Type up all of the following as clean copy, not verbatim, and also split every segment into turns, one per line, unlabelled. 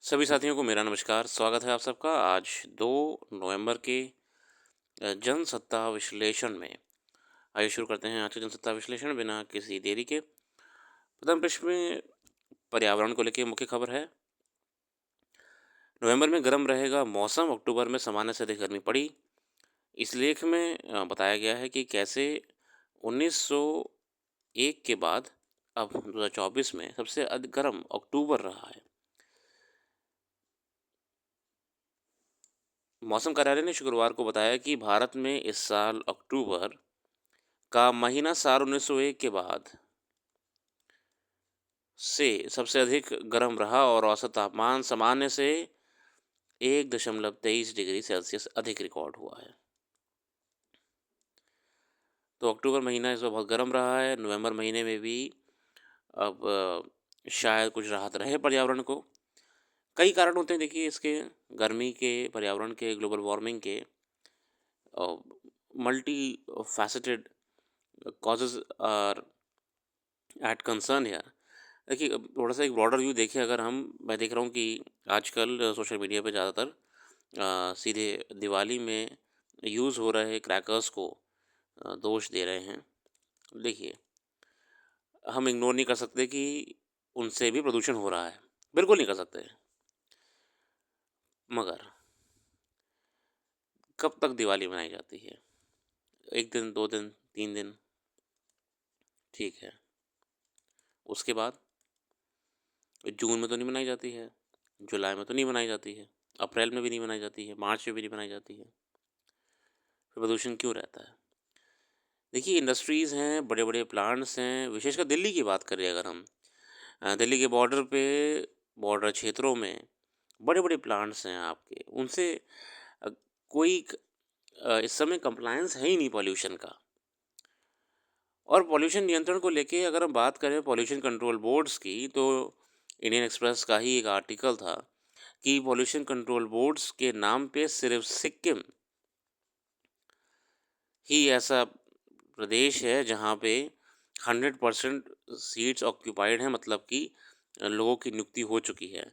सभी साथियों को मेरा नमस्कार। स्वागत है आप सबका आज 2 नवंबर के जनसत्ता विश्लेषण में। आइए शुरू करते हैं आज का जनसत्ता विश्लेषण बिना किसी देरी के। प्रथम पृष्ठ में पर्यावरण को लेकर मुख्य खबर है। नवंबर में गर्म रहेगा मौसम, अक्टूबर में सामान्य से अधिक गर्मी पड़ी। इस लेख में बताया गया है कि कैसे 1901 के बाद अब 2024 में सबसे अधिक गर्म अक्टूबर रहा है। मौसम कार्यालय ने शुक्रवार को बताया कि भारत में इस साल अक्टूबर का महीना साल 1901 के बाद से सबसे अधिक गर्म रहा और औसत तापमान सामान्य से 1.23 डिग्री सेल्सियस अधिक रिकॉर्ड हुआ है। तो अक्टूबर महीना इस बार बहुत गर्म रहा है। नवंबर महीने में भी अब शायद कुछ राहत रहे पर्यावरण को। कई कारण होते हैं देखिए इसके, गर्मी के, पर्यावरण के, ग्लोबल वार्मिंग के, multi faceted causes are at concern here. देखिए अब थोड़ा सा एक ब्रॉडर व्यू देखें अगर हम, मैं देख रहा हूँ कि आजकल सोशल मीडिया पे ज़्यादातर सीधे दिवाली में यूज़ हो रहे क्रैकर्स को दोष दे रहे हैं। देखिए, हम इग्नोर नहीं कर सकते कि उनसे भी प्रदूषण हो रहा है, बिल्कुल नहीं कर सकते। मगर कब तक दिवाली मनाई जाती है? 1 दिन, 2 दिन, 3 दिन, ठीक है। उसके बाद जून में तो नहीं मनाई जाती है, जुलाई में तो नहीं मनाई जाती है, अप्रैल में भी नहीं मनाई जाती है, मार्च में भी नहीं मनाई जाती है। फिर प्रदूषण क्यों रहता है? देखिए इंडस्ट्रीज़ हैं, बड़े-बड़े प्लांट्स हैं, विशेषकर दिल्ली की बात करें अगर हम, दिल्ली के बॉर्डर पे, बॉर्डर क्षेत्रों में बड़े-बड़े प्लांट्स हैं आपके, उनसे अ, कोई इस समय कंप्लायंस है ही नहीं पॉल्यूशन का। और पॉल्यूशन नियंत्रण को लेके अगर हम बात करें पॉल्यूशन कंट्रोल बोर्ड्स की, तो इंडियन एक्सप्रेस का ही एक आर्टिकल था कि पॉल्यूशन कंट्रोल बोर्ड्स के नाम पे सिर्फ सिक्किम ही ऐसा प्रदेश है जहाँ पे 100% सीट्स ऑक्यूपाइड हैं, मतलब कि लोगों की नियुक्ति हो चुकी है।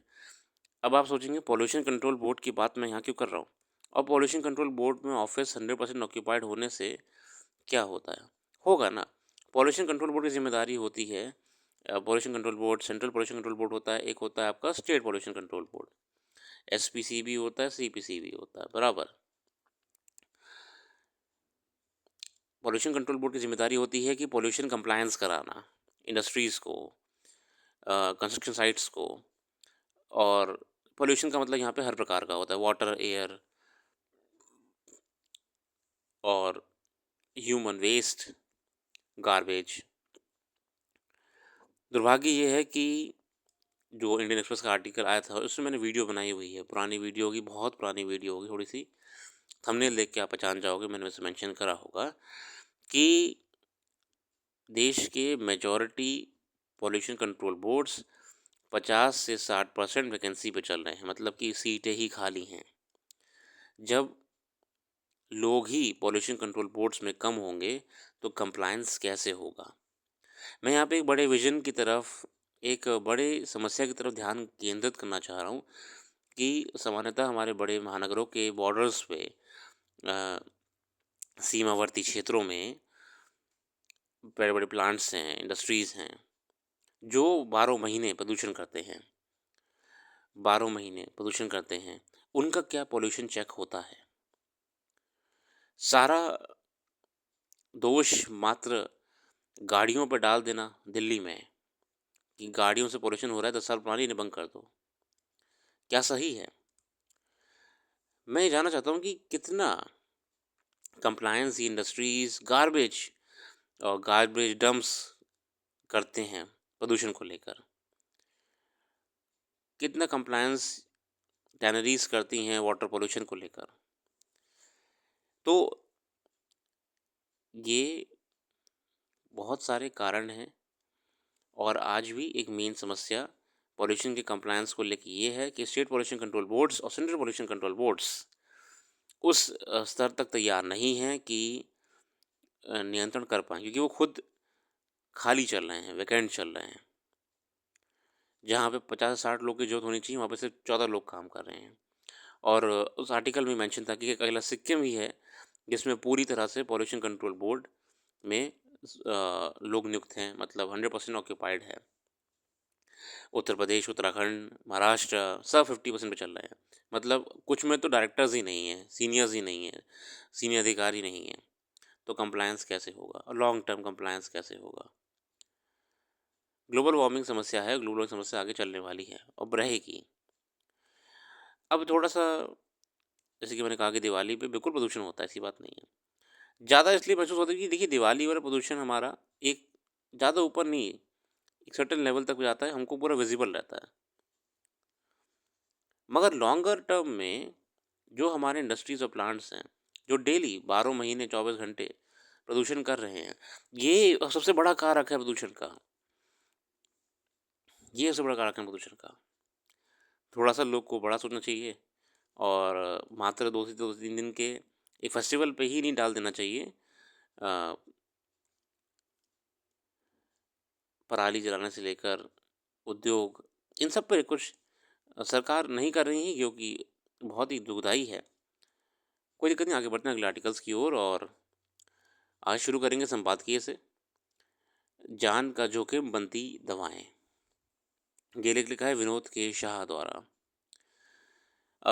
अब आप सोचेंगे पॉल्यूशन कंट्रोल बोर्ड की बात मैं यहाँ क्यों कर रहा हूँ? और पॉल्यूशन कंट्रोल बोर्ड में ऑफिस 100% ऑक्यूपाइड होने से क्या होता है? होगा ना, पॉल्यूशन कंट्रोल बोर्ड की ज़िम्मेदारी होती है, pollution control board, central pollution control board होता है, एक होता है आपका state pollution control board, SPCB होता है, सीपीसीबी होता है, बराबर। पॉल्यूशन कंट्रोल बोर्ड की ज़िम्मेदारी होती है कि पॉल्यूशन कंप्लायंस कराना, इंडस्ट्रीज़ को, कंस्ट्रक्शन साइट्स को। और पॉल्यूशन का मतलब यहाँ पे हर प्रकार का होता है, वाटर, एयर और ह्यूमन वेस्ट, गार्बेज। दुर्भाग्य ये है कि जो इंडियन एक्सप्रेस का आर्टिकल आया था उसमें मैंने वीडियो बनाई हुई है, पुरानी वीडियो होगी, बहुत पुरानी वीडियो होगी, थोड़ी सी थंबनेल देख के आप पहचान जाओगे, मैंने वैसे मेंशन करा होगा कि देश के मेजॉरिटी पॉल्यूशन कंट्रोल बोर्ड्स 50 से 60% वैकेंसी पे चल रहे हैं, मतलब कि सीटें ही खाली हैं। जब लोग ही पॉल्यूशन कंट्रोल बोर्ड्स में कम होंगे तो कंप्लायंस कैसे होगा? मैं यहाँ पे एक बड़े विजन की तरफ, एक बड़े समस्या की तरफ ध्यान केंद्रित करना चाह रहा हूँ कि सामान्यतः हमारे बड़े महानगरों के बॉर्डर्स पे, अ, सीमावर्ती क्षेत्रों में बड़े-बड़े प्लांट्स हैं, इंडस्ट्रीज़ हैं, जो 12 महीने प्रदूषण करते हैं, 12 महीने प्रदूषण करते हैं। उनका क्या पॉल्यूशन चेक होता है? सारा दोष मात्र गाड़ियों पे डाल देना दिल्ली में कि गाड़ियों से पॉल्यूशन हो रहा है, 10 साल पुरानी इन्हें बंद कर दो। क्या सही है? मैं ये जानना चाहता हूँ कि कितना कंप्लायंस ये इंडस्ट्रीज़ गार्बेज डंप्स करते हैं प्रदूषण को लेकर? कितना कंप्लायंस टैनरीज़ करती हैं वाटर पॉल्यूशन को लेकर? तो ये बहुत सारे कारण हैं और आज भी एक मेन समस्या पॉल्यूशन के कंप्लायंस को लेके ये है कि स्टेट पॉल्यूशन कंट्रोल बोर्ड्स और सेंट्रल पॉल्यूशन कंट्रोल बोर्ड्स उस स्तर तक तैयार नहीं हैं कि नियंत्रण कर पाएँ, क्योंकि वो खुद खाली चल रहे हैं, वैकेंट चल रहे हैं। जहाँ पे 50-60 लोग की ज़रूरत होनी चाहिए, वहाँ पे सिर्फ 14 लोग काम कर रहे हैं। और उस आर्टिकल में मेंशन था कि एक अगला सिक्किम भी है, जिसमें पूरी तरह से पॉल्यूशन कंट्रोल बोर्ड में लोग नियुक्त हैं, मतलब 100% ऑक्यूपाइड है। उत्तर प्रदेश, उत्तराखंड, महाराष्ट्र सब 50% पे चल रहे हैं। मतलब कुछ में तो डायरेक्टर्स ही नहीं हैं, सीनियर्स ही नहीं हैं, सीनियर अधिकारी नहीं हैं। तो कंप्लायंस कैसे होगा और लॉन्ग टर्म कंप्लायंस कैसे होगा? ग्लोबल वार्मिंग समस्या है, ग्लोबल समस्या आगे चलने वाली है और रहेगी। अब थोड़ा-सा जैसे कि मैंने कहा कि दिवाली पे बिल्कुल प्रदूषण होता है, ऐसी बात नहीं है। ज़्यादा इसलिए महसूस होता है कि देखिए दिवाली वाला प्रदूषण हमारा एक ज़्यादा ऊपर नहीं, एक सर्टेन लेवल तक जाता है, हमको पूरा विज़िबल रहता है। मगर लॉन्गर टर्म में जो हमारे इंडस्ट्रीज़ और प्लांट्स हैं, जो डेली 12 महीने 24 घंटे प्रदूषण कर रहे हैं, ये सबसे बड़ा कारक है प्रदूषण का। ये सबसे बड़ा कारक है प्रदूषण का। थोड़ा-सा लोग को बड़ा सोचना चाहिए और मात्र 2 से 3 दिन के एक फेस्टिवल पे ही नहीं डाल देना चाहिए। अ, पराली जलाने से लेकर उद्योग, इन सब पे कुछ सरकार नहीं कर रही है, जो कि बहुत ही दुखदाई है। कोई दिक्कत नहीं, आगे बढ़ते हैं अगले आर्टिकल्स की ओर और आज शुरू करेंगे संपादकीय से। जान का जोखिम बनती दवाएँ। ये लेख लिखा है विनोद के शाह द्वारा।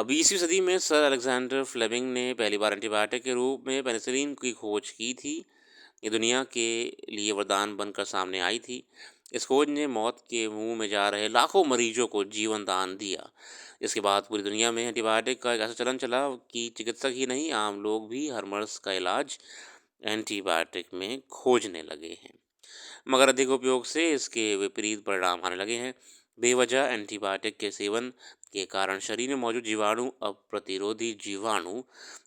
20वीं सदी में सर अलेक्जेंडर फ्लेमिंग ने पहली बार एंटीबायोटिक के रूप में पेनिसिलिन की खोज की थी। ये दुनिया के लिए वरदान बनकर सामने आई थी। इस खोज ने मौत के मुंह में जा रहे लाखों मरीजों को जीवन दान दिया। इसके बाद पूरी दुनिया में एंटीबायोटिक का एक ऐसा चलन चला कि चिकित्सक ही नहीं, आम लोग भी हर मर्ज का इलाज एंटीबायोटिक में खोजने लगे हैं। मगर अधिक उपयोग से इसके विपरीत परिणाम आने लगे हैं। बेवजह एंटीबायोटिक के सेवन के कारण शरीर में मौजूद जीवाणु अब प्रतिरोधी जीवाणु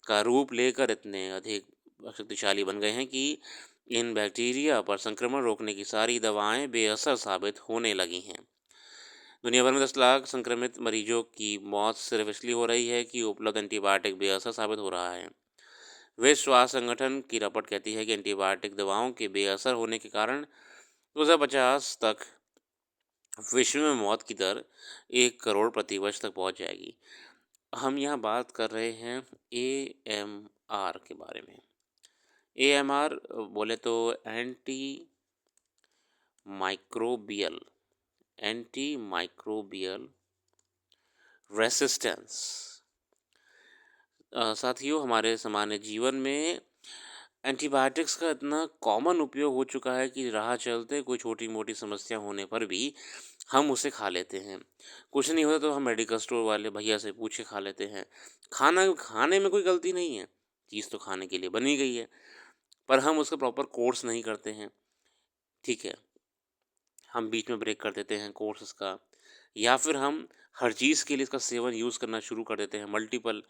का रूप लेकर इतने अधिक शक्तिशाली बन गए हैं कि इन बैक्टीरिया पर संक्रमण रोकने की सारी दवाएं बेअसर साबित होने लगी हैं। दुनिया भर में 10 लाख संक्रमित मरीजों की मौत सिर्फ इसलिए हो रही है कि उपलब्ध एंटीबायोटिक बेअसर साबित हो रहा है। विश्व स्वास्थ्य संगठन की रिपोर्ट कहती है कि एंटीबायोटिक दवाओं के बेअसर होने के कारण 2050 तक विश्व में मौत की दर 1 करोड़ प्रति वर्ष तक पहुंच जाएगी। हम यहाँ बात कर रहे हैं AMR के बारे में। AMR बोले तो माइक्रोबियल एंटी माइक्रोबियल रेसिस्टेंस। साथियों, हमारे सामान्य जीवन में एंटीबायोटिक्स का इतना कॉमन उपयोग हो चुका है कि राह चलते कोई छोटी मोटी समस्या होने पर भी हम उसे खा लेते हैं। कुछ नहीं होता तो हम मेडिकल स्टोर वाले भैया से पूछ के खा लेते हैं। खाना खाने में कोई गलती नहीं है, चीज़ तो खाने के लिए बनी गई है, पर हम उसका प्रॉपर कोर्स नहीं करते हैं। ठीक है, हम बीच में ब्रेक कर देते हैं कोर्स इसका, या फिर हम हर चीज़ के लिए इसका सेवन यूज़ करना शुरू कर देते हैं, मल्टीपल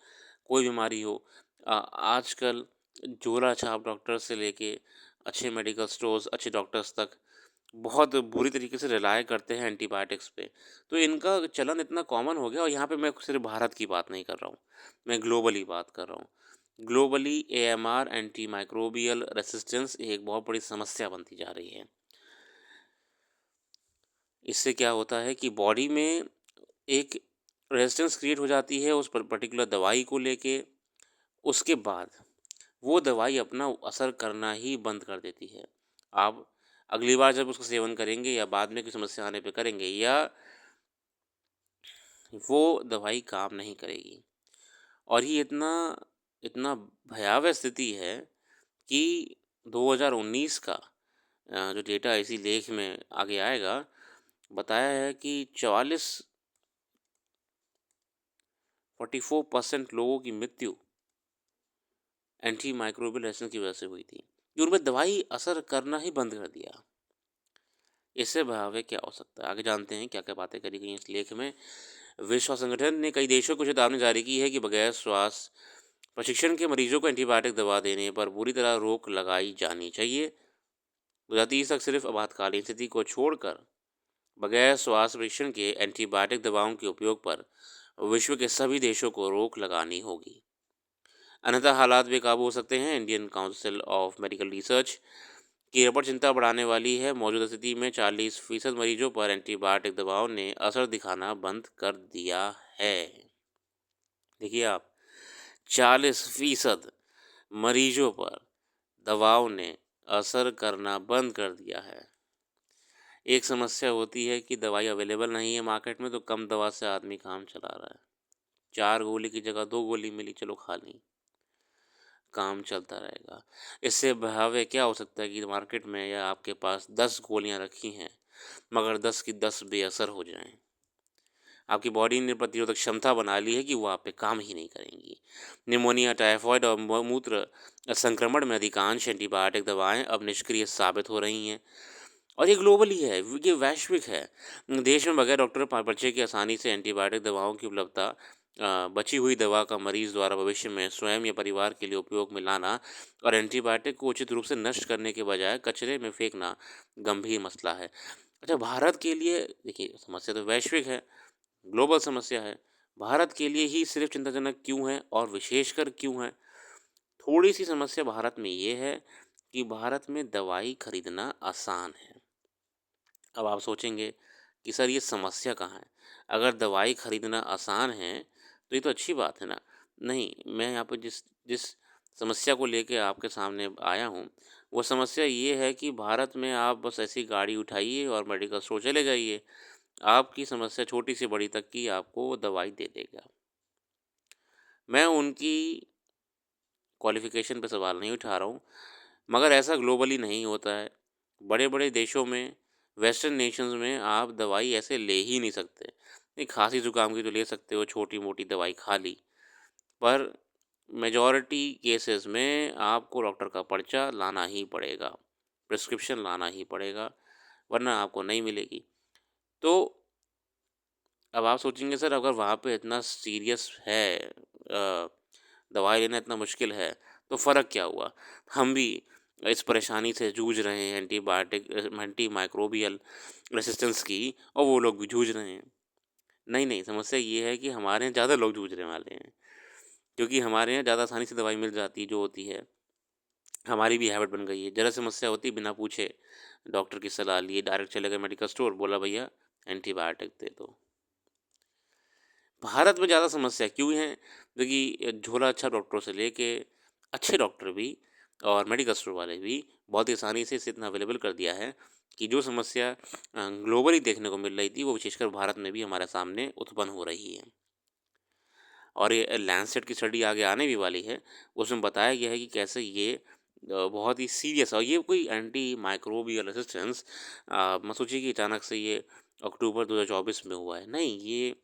कोई बीमारी हो। आजकल झोला छाप डॉक्टर से लेके अच्छे मेडिकल स्टोर्स, अच्छे डॉक्टर्स तक बहुत बुरी तरीके से रिलाय करते हैं एंटीबायोटिक्स पे। तो इनका चलन इतना कॉमन हो गया, और यहाँ पे मैं सिर्फ भारत की बात नहीं कर रहा हूँ, मैं ग्लोबली बात कर रहा हूँ। Globally AMR anti microbial resistance एक बहुत बड़ी समस्या बनती जा रही है। इससे क्या होता है कि बॉडी में एक रेजिस्टेंस क्रिएट हो जाती है उस पर्टिकुलर दवाई को लेके। उसके बाद वो दवाई अपना असर करना ही बंद कर देती है। आप अगली बार जब उसका सेवन करेंगे या बाद में कोई समस्या आने पे करेंगे, या वो दवाई काम नहीं करेगी। और ये इतना इतना भयावह स्थिति है कि 2019 का जो डेटा इसी लेख में आगे आएगा, बताया है कि 44% लोगों की मृत्यु एंटी माइक्रोबियल रेजिस्टेंस की वजह से हुई थी, कि उनमें दवाई असर करना ही बंद कर दिया। इससे भयावह क्या हो सकता है, आगे जानते हैं क्या क्या बातें करी गई इस लेख में। विश्व स्वास्थ्य संगठन ने कई देशों को चेतावनी जारी की है कि बगैर स्वास्थ्य प्रशिक्षण के मरीजों को एंटीबायोटिक दवा देने पर पूरी तरह रोक लगाई जानी चाहिए। 2030 तक सिर्फ आपातकालीन स्थिति को छोड़कर बगैर स्वास्थ्य परीक्षण के एंटीबायोटिक दवाओं के उपयोग पर विश्व के सभी देशों को रोक लगानी होगी, अन्यथा हालात बेकाबू हो सकते हैं। Indian council of medical research report चिंता बढ़ाने वाली है। मौजूदा स्थिति में 40% मरीजों पर एंटीबायोटिक दवाओं ने असर दिखाना बंद कर दिया है। देखिए आप, 40% मरीजों पर दवाओं ने असर करना बंद कर दिया है। एक समस्या होती है कि दवाई अवेलेबल नहीं है मार्केट में, तो कम दवा से आदमी काम चला रहा है। 4 गोली की जगह 2 गोली मिली, चलो खा ली, काम चलता रहेगा। इससे भयावह क्या हो सकता है कि मार्केट में या आपके पास 10 गोलियां रखी हैं, मगर 10 की 10 बेअसर हो जाएं। आपकी बॉडी ने प्रतिरोधक क्षमता बना ली है कि वो आप पे काम ही नहीं करेंगी। निमोनिया, टाइफाइड और मूत्र संक्रमण में अधिकांश एंटीबायोटिक दवाएं अब निष्क्रिय साबित हो रही हैं, और ये ग्लोबली है, ये वैश्विक है। देश में बगैर डॉक्टर पर्चे के आसानी से एंटीबायोटिक दवाओं की उपलब्धता, बची हुई दवा का मरीज द्वारा भविष्य में स्वयं या परिवार के लिए उपयोग में लाना और एंटीबायोटिक को उचित रूप से नष्ट करने के बजाय कचरे में फेंकना गंभीर मसला है। अच्छा, भारत के लिए देखिए, समस्या तो वैश्विक है, ग्लोबल समस्या है। भारत के लिए ही सिर्फ चिंताजनक क्यों है और विशेषकर क्यों है? थोड़ी सी समस्या भारत में ये है कि भारत में दवाई खरीदना आसान है। अब आप सोचेंगे कि सर ये समस्या कहाँ है? अगर दवाई खरीदना आसान है तो ये तो अच्छी बात है ना। नहीं, मैं यहाँ पे जिस जिस समस्या को लेके आपके सामने आया हूँ, वो समस्या ये है कि भारत में आप बस ऐसी गाड़ी उठाइए और मेडिकल स्टोर चले जाइए, आपकी समस्या छोटी से बड़ी तक की आपको दवाई दे देगा। मैं उनकी क्वालिफ़िकेशन पे सवाल नहीं उठा रहा हूँ, मगर ऐसा ग्लोबली नहीं होता है। बड़े-बड़े देशों में, वेस्टर्न नेशंस में आप दवाई ऐसे ले ही नहीं सकते। नहीं, खाँसी-ज़ुकाम की तो ले सकते हो, छोटी-मोटी दवाई खा ली। पर मेजॉरिटी केसेस में आपको डॉक्टर का पर्चा लाना ही पड़ेगा, प्रिस्क्रिप्शन लाना ही पड़ेगा, वरना आपको नहीं मिलेगी। तो अब आप सोचेंगे सर, अगर वहाँ पे इतना सीरियस है, दवाई लेना इतना मुश्किल है, तो फ़र्क क्या हुआ? हम भी इस परेशानी से जूझ रहे हैं, एंटी माइक्रोबियल रेसिस्टेंस की, और वो लोग भी जूझ रहे हैं। नहीं, नहीं, समस्या ये है कि हमारे यहाँ ज़्यादा लोग जूझने वाले हैं, क्योंकि हमारे यहाँ ज़्यादा आसानी से दवाई मिल जाती है जो होती है। हमारी भी हैबिट बन गई है, ज़रा समस्या होती है बिना पूछे डॉक्टर की सलाह लिए डायरेक्ट चले गए मेडिकल स्टोर, बोला भैया एंटीबायोटिक दे दो। भारत में ज़्यादा समस्या क्यों है? क्योंकि झोला अच्छा डॉक्टरों से लेके अच्छे डॉक्टर भी और मेडिकल स्टोर वाले भी बहुत ही आसानी से इसे इतना अवेलेबल कर दिया है कि जो समस्या ग्लोबली देखने को मिल रही थी, वो विशेषकर भारत में भी हमारे सामने उत्पन्न हो रही है। और ये लैंसेट की स्टडी आगे आने भी वाली है, उसमें बताया गया है कि कैसे ये बहुत ही सीरियस, और ये कोई एंटी माइक्रोबियल रेजिस्टेंस मत सोचिए कि अचानक से ये अक्टूबर 2024 में हुआ है। नहीं, ये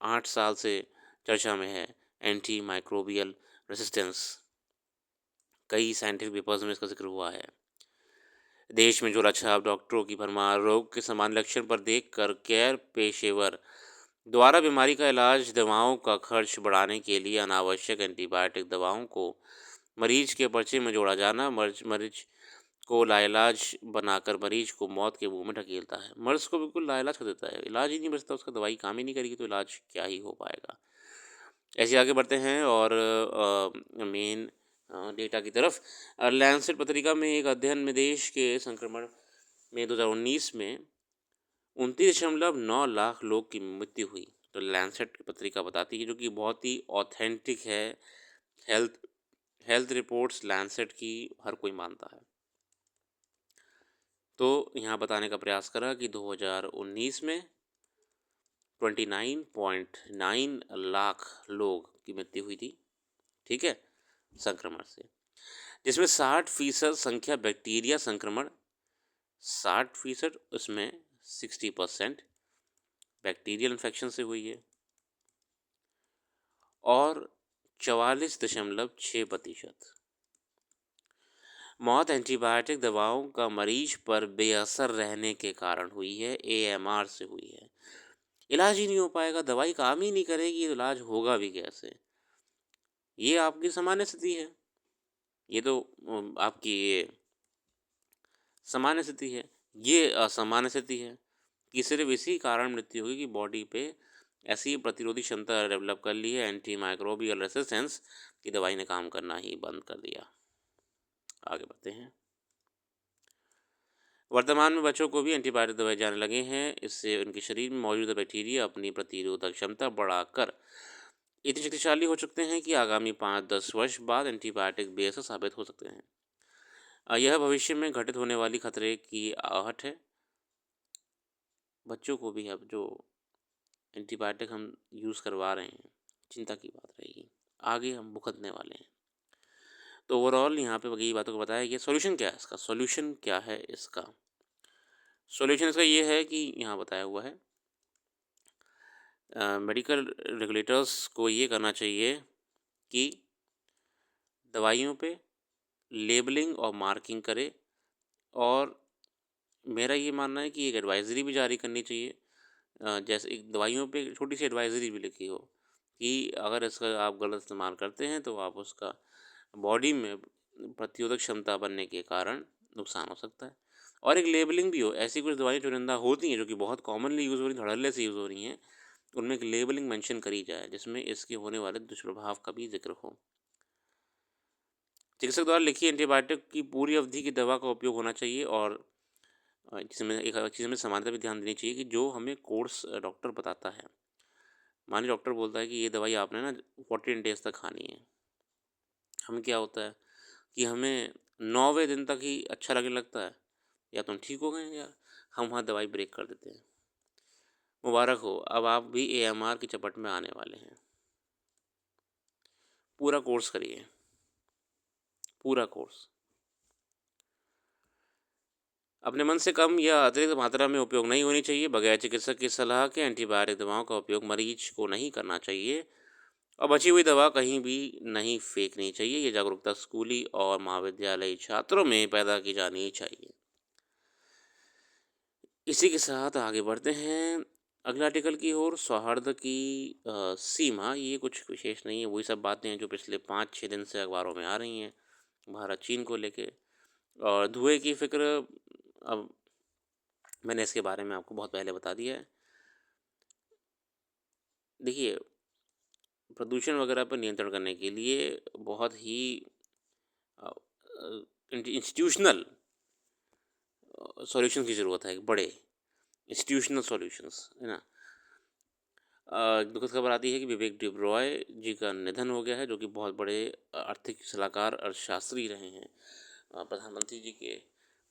8 साल से चर्चा में है, एंटी माइक्रोबियल रेसिस्टेंस। कई साइंटिफिक पेपर्स में इसका ज़िक्र हुआ है। देश में झोला छाप डॉक्टरों की भरमार, रोग के समान लक्षण पर देखकर केयर पेशेवर द्वारा बीमारी का इलाज, दवाओं का खर्च बढ़ाने के लिए अनावश्यक एंटीबायोटिक दवाओं को मरीज के पर्चे में जोड़ा जाना, मरीज को लाइलाज बनाकर मरीज को मौत के मुंह में ढकेलता है। मर्ज को बिल्कुल लाइलाज कर देता है, इलाज ही नहीं बचता, उसका दवाई काम ही नहीं करेगी तो इलाज क्या ही हो पाएगा। ऐसे आगे बढ़ते हैं और मेन डेटा की तरफ। लैंसेट पत्रिका में एक अध्ययन में देश के संक्रमण में 2019 में 29.9 लाख लोग की मृत्यु हुई। तो लैंसेट पत्रिका बताती है, जो कि बहुत ही ऑथेंटिक है। हेल्थ हेल्थ रिपोर्ट्स लैंसेट की हर कोई मानता है। तो यहाँ बताने का प्रयास करा कि 2019 में 29.9 लाख लोग की मृत्यु हुई थी, ठीक है, संक्रमण से, जिसमें 60% संख्या बैक्टीरिया संक्रमण, 60%, उसमें 60% बैक्टीरियल इन्फेक्शन से हुई है, और 44.6% मौत एंटीबायोटिक दवाओं का मरीज पर बेअसर रहने के कारण हुई है, AMR से हुई है। इलाज ही नहीं हो पाएगा, दवाई काम ही नहीं करेगी, तो इलाज होगा भी कैसे? ये आपकी सामान्य स्थिति है। ये तो आपकी ये सामान्य स्थिति है। ये असामान्य स्थिति है कि सिर्फ इसी कारण मृत्यु हुई कि बॉडी पे ऐसी प्रतिरोधी क्षमता डेवलप कर ली है, एंटी माइक्रोबियल रेसिस्टेंस, की दवाई ने काम करना ही बंद कर दिया। आगे बढ़ते हैं। वर्तमान में बच्चों को भी एंटीबायोटिक दवाई जाने लगे हैं। इससे उनके शरीर में मौजूद बैक्टीरिया अपनी प्रतिरोधक क्षमता बढ़ाकर इतने शक्तिशाली हो सकते हैं कि आगामी 5-10 वर्ष बाद एंटीबायोटिक बेअसर साबित हो सकते हैं। यह भविष्य में घटित होने वाली खतरे की आहट है। बच्चों को भी अब जो एंटीबायोटिक हम यूज़ करवा रहे हैं, चिंता की बात रहेगी। आगे हम भुगतने वाले हैं। तो ओवरऑल यहाँ पे यही बातों को बताया गया। सॉल्यूशन क्या है इसका? सॉल्यूशन क्या है इसका? सॉल्यूशन इसका ये है कि यहाँ बताया हुआ है, मेडिकल रेगुलेटर्स को ये करना चाहिए कि दवाइयों पे लेबलिंग और मार्किंग करे, और मेरा ये मानना है कि एक एडवाइज़री भी जारी करनी चाहिए। जैसे एक दवाइयों पे छोटी सी एडवाइज़री भी लिखी हो कि अगर इसका आप गलत इस्तेमाल करते हैं तो आप उसका बॉडी में प्रतिरोधक क्षमता बनने के कारण नुकसान हो सकता है। और एक लेबलिंग भी हो, ऐसी कुछ दवाइयाँ चुनिंदा होती हैं जो कि बहुत कॉमनली यूज़ हो रही, धड़ल्ले से यूज़ हो रही हैं, उनमें एक लेबलिंग मेंशन करी जाए जिसमें इसके होने वाले दुष्प्रभाव का भी ज़िक्र हो। चिकित्सक द्वारा लिखी एंटीबायोटिक की पूरी अवधि की दवा का उपयोग होना चाहिए, और जिसमें एक चीज़ हमें समानता भी ध्यान देनी चाहिए कि जो हमें कोर्स डॉक्टर बताता है, मानिए डॉक्टर बोलता है कि ये दवाई आपने ना 14 डेज़ तक खानी है। हमें क्या होता है कि हमें 9वें दिन तक ही अच्छा लगने लगता है, या तो हम ठीक हो गए हैं, या हम वहाँ दवाई ब्रेक कर देते हैं। मुबारक हो, अब आप भी AMR की चपेट में आने वाले हैं। पूरा कोर्स करिए, पूरा कोर्स। अपने मन से कम या अतिरिक्त मात्रा में उपयोग नहीं होनी चाहिए। बगैर चिकित्सक की सलाह के एंटीबायोटिक दवाओं का उपयोग मरीज को नहीं करना चाहिए, और बची हुई दवा कहीं भी नहीं फेंकनी चाहिए। ये जागरूकता स्कूली और महाविद्यालयी छात्रों में पैदा की जानी चाहिए। इसी के साथ आगे बढ़ते हैं अगले आर्टिकल की ओर। सौहार्द की सीमा, ये कुछ विशेष नहीं है, वही सब बातें हैं जो पिछले 5-6 दिन से अखबारों में आ रही हैं भारत चीन को लेके। और धुएं की फिक्र, अब मैंने इसके बारे में आपको बहुत पहले बता दिया है। देखिए, प्रदूषण वगैरह पर नियंत्रण करने के लिए बहुत ही इंस्टीट्यूशनल सॉल्यूशन की ज़रूरत है, एक बड़े इंस्टीट्यूशनल सॉल्यूशंस, है ना। दुखद खबर आती है कि विवेक डिब्रॉय जी का निधन हो गया है, जो कि बहुत बड़े आर्थिक सलाहकार, अर्थशास्त्री रहे हैं। प्रधानमंत्री जी के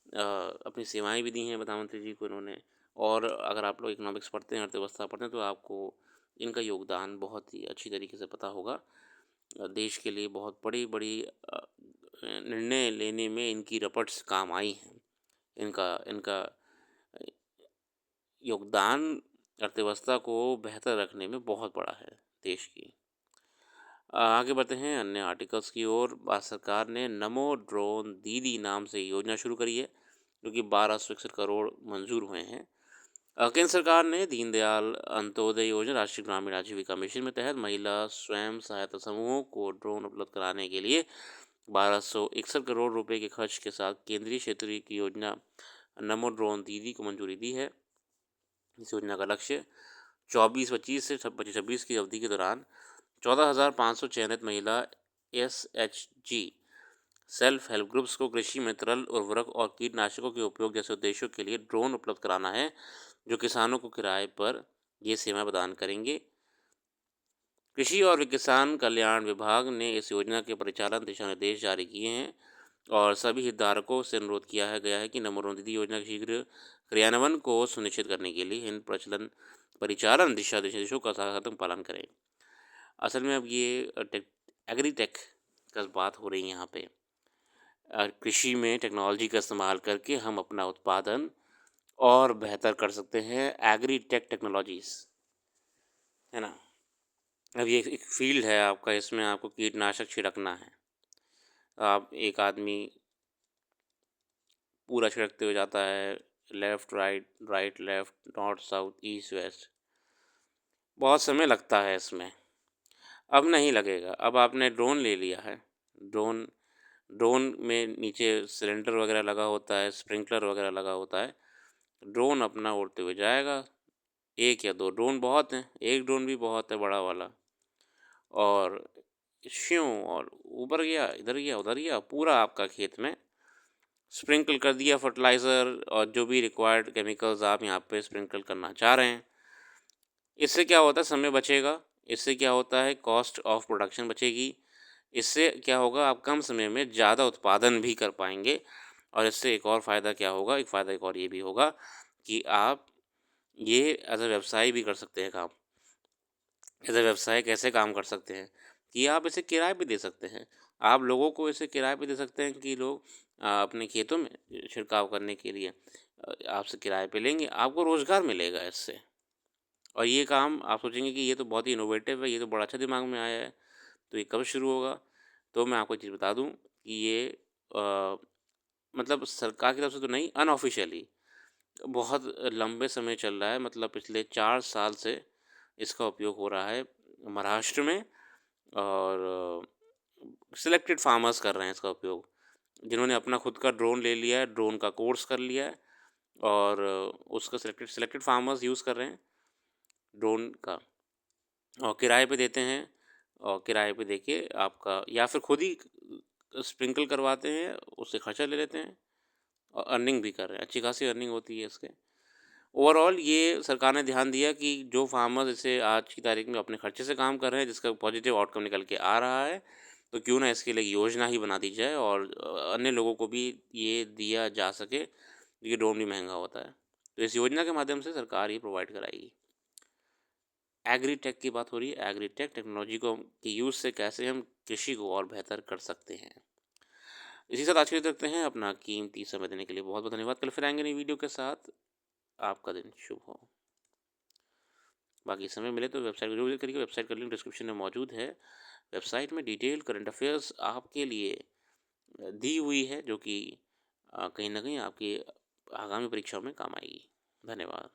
अपनी सेवाएं भी दी हैं प्रधानमंत्री जी को इन्होंने। और अगर आप लोग इकोनॉमिक्स पढ़ते हैं, अर्थव्यवस्था पढ़ते हैं, तो आपको इनका योगदान बहुत ही अच्छी तरीके से पता होगा। देश के लिए बहुत बड़ी बड़ी निर्णय लेने में इनकी रपट्स काम आई हैं। इनका इनका योगदान अर्थव्यवस्था को बेहतर रखने में बहुत बड़ा है देश की। आगे बढ़ते हैं अन्य आर्टिकल्स की ओर। भारत सरकार ने नमो ड्रोन दीदी नाम से योजना शुरू करी है, जो कि 1261 करोड़ मंजूर हुए हैं। केंद्र सरकार ने दीनदयाल अंत्योदय योजना, राष्ट्रीय ग्रामीण आजीविका मिशन में तहत महिला स्वयं सहायता समूहों को ड्रोन उपलब्ध कराने के लिए 1261 करोड़ रुपए के खर्च के साथ केंद्रीय क्षेत्रीय की योजना नमो ड्रोन दीदी को मंजूरी दी है। इस योजना का लक्ष्य 24-25 से 25-26 की अवधि के दौरान 14,500 चयनित महिला SHG सेल्फ हेल्प ग्रुप्स को कृषि में तरल उर्वरक और कीटनाशकों के उपयोग जैसे उद्देश्यों के लिए ड्रोन उपलब्ध कराना है, जो किसानों को किराए पर ये सेवा प्रदान करेंगे। कृषि और किसान कल्याण विभाग ने इस योजना के परिचालन दिशा निर्देश जारी किए हैं, और सभी हितधारकों से अनुरोध किया है गया है कि नमो ड्रोन दीदी योजना के शीघ्र क्रियान्वयन को सुनिश्चित करने के लिए इन प्रचलन परिचालन दिशा निर्देशों का सकारात्मक पालन करें। असल में अब ये एग्रीटेक का बात हो रही है यहाँ पे। कृषि में टेक्नोलॉजी का इस्तेमाल करके हम अपना उत्पादन और बेहतर कर सकते हैं। एग्रीटेक टेक्नोलॉजीज़, है ना। अब ये एक फील्ड है आपका, इसमें आपको कीटनाशक छिड़कना है। आप एक आदमी पूरा छिड़कते हुए जाता है, left right, right left, north south, east west, बहुत समय लगता है इसमें। अब नहीं लगेगा, अब आपने ड्रोन ले लिया है। ड्रोन ड्रोन में नीचे सिलेंडर वगैरह लगा होता है, स्प्रिंकलर वगैरह लगा होता है। ड्रोन अपना उड़ते हुए जाएगा। 1 या 2 ड्रोन बहुत हैं, 1 ड्रोन भी बहुत है बड़ा वाला, और श्यों और ऊपर गया, इधर गया, उधर गया, पूरा आपका खेत में स्प्रिंकल कर दिया फर्टिलाइज़र और जो भी रिक्वायर्ड केमिकल्स आप यहाँ पे स्प्रिंकल करना चाह रहे हैं। इससे क्या होता है, समय बचेगा, इससे क्या होता है, कॉस्ट ऑफ प्रोडक्शन बचेगी, इससे क्या होगा, आप कम समय में ज़्यादा उत्पादन भी कर पाएँगे। और इससे एक और फ़ायदा क्या होगा, एक फ़ायदा एक और ये भी होगा कि आप ये एज़ अ व्यवसाय भी कर सकते हैं काम। एज़ अ व्यवसाय कैसे काम कर सकते हैं कि आप इसे किराए पे दे सकते हैं। आप लोगों को इसे किराए पे दे सकते हैं कि लोग अपने खेतों में छिड़काव करने के लिए आपसे किराए पे लेंगे, आपको रोज़गार मिलेगा इससे। और ये काम आप सोचेंगे कि ये तो बहुत ही इनोवेटिव है, ये तो बड़ा अच्छा दिमाग में आया है, तो ये कब शुरू होगा? तो मैं आपको एक चीज़ बता दूँ कि ये अ, मतलब सरकार की तरफ से तो नहीं, अनऑफ़िशियली बहुत लंबे समय चल रहा है, मतलब पिछले 4 साल से इसका उपयोग हो रहा है महाराष्ट्र में। और सिलेक्टेड फार्मर्स कर रहे हैं इसका उपयोग, जिन्होंने अपना खुद का ड्रोन ले लिया है, ड्रोन का कोर्स कर लिया है और उसका सिलेक्टेड सिलेक्टेड फार्मर्स यूज़ कर रहे हैं ड्रोन का और किराए पे देते हैं। और किराए पे देके आपका या फिर खुद ही स्प्रिंकल करवाते हैं, उससे खर्चा ले लेते हैं और अर्निंग भी कर रहे हैं, अच्छी खासी अर्निंग होती है इसके। ओवरऑल ये सरकार ने ध्यान दिया कि जो फार्मर्स इसे आज की तारीख में अपने खर्चे से काम कर रहे हैं, जिसका पॉजिटिव आउटकम निकल के आ रहा है, तो क्यों ना इसके लिए योजना ही बना दी जाए और अन्य लोगों को भी ये दिया जा सके, क्योंकि ड्रोन भी महँगा होता है। तो इस योजना के माध्यम से सरकार ये प्रोवाइड कराएगी। एग्रीटेक की बात हो रही है, एग्रीटेक टेक्नोलॉजी को के यूज़ से कैसे हम कृषि को और बेहतर कर सकते हैं। इसी के साथ आज के लिए रखते हैं, अपना कीमती समय देने के लिए बहुत-बहुत धन्यवाद। कल फिर आएँगे नई वीडियो के साथ। आपका दिन शुभ हो। बाकी समय मिले तो वेबसाइट को ज़रूर विज़िट करिए, वेबसाइट का लिंक डिस्क्रिप्शन में मौजूद है। वेबसाइट में डिटेल करंट अफेयर्स आपके लिए दी हुई है, जो कि कहीं न कहीं आपकी आगामी परीक्षाओं में काम आएगी। धन्यवाद।